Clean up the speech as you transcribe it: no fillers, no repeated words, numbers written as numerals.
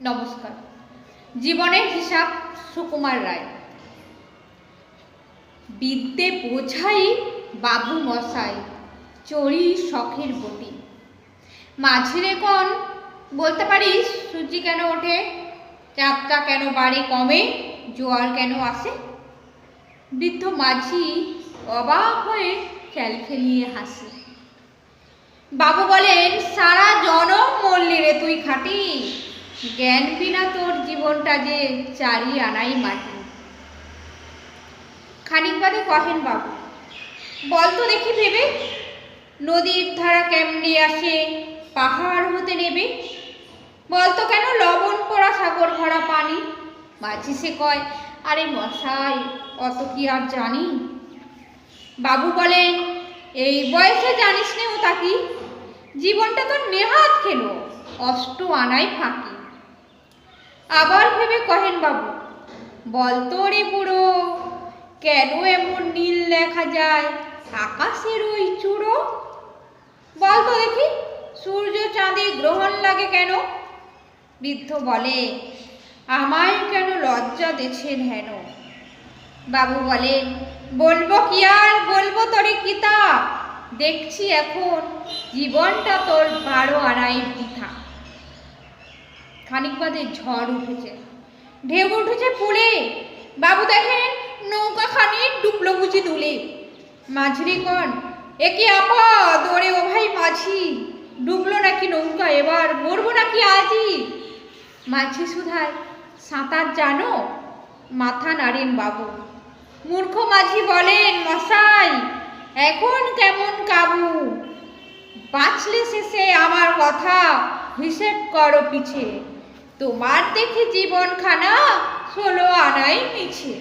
নমস্কার। জীবনের হিসাব সুকুমার রায়। বিদ্যে বোঝাই বাবু মশাই, চড়ি শখের বটি। মাঝিরে কোন বলতে পারিস সূর্যি কেন ওঠে, চাঁদটা কেন বাড়ে কমে, জোয়ার কেন আসে? বৃদ্ধ মাঝি অবাক হয়ে ফেলিয়ে হাসে। বাবু বলেন, সারা জনম মরলি রে তুই খাটি, জ্ঞান বিনা তোর জীবনটা যে চারি আনাই মাটি। খানিক বাদে কহেন বাবু, বলতো দেখি ভেবে, নদীর ধারা কেমনে আসে পাহাড় হতে নেবে? বলতো কেন লবণ পড়া সাগর ভরা পানি? মাঝি সে কয়, আরে মশাই অত কি আর জানি। বাবু বলেন, এই বয়সে জানিস নে ও তাকি, জীবনটা তোর নেহাত খেলো অষ্ট আনাই ফাঁকি। আবার ভেবে কহেন বাবু, বলতো রে বুড়ো, কেন এমন নীল দেখা যায় আকাশের ওই চূড়ো? বলতো দেখি, সূর্য চাঁদে গ্রহণ লাগে কেন? বৃদ্ধ বলে, আমায় কেন লজ্জা দেছেন হেন? বাবু বলেন, বলবো কি আর বলবো তোরে কিতাব, দেখছি এখন জীবনটা তোর 12 আনাই বৃথা। খানিক বাদে ঝড় উঠেছে, ঢেউ উঠেছে ফুলে। বাবু দেখেন নৌকা খানি ডুবলো বুঝি দুলে। মাঝিরে কন, এ কি আপদ ওরে ও ভাই মাঝি, ডুবলো নাকি নৌকা, এবার মরবো নাকি আজই? মাঝি সুধায়, সাঁতার জানো? মাথা নাড়েন বাবু। মূর্খ মাঝি বলেন, মশাই এখন কেমন কাবু, বাঁচলে শেষে আমার কথা হিসেব করো পিছে, তোমার দেখি জীবনখানা 16 আনাই মিছে।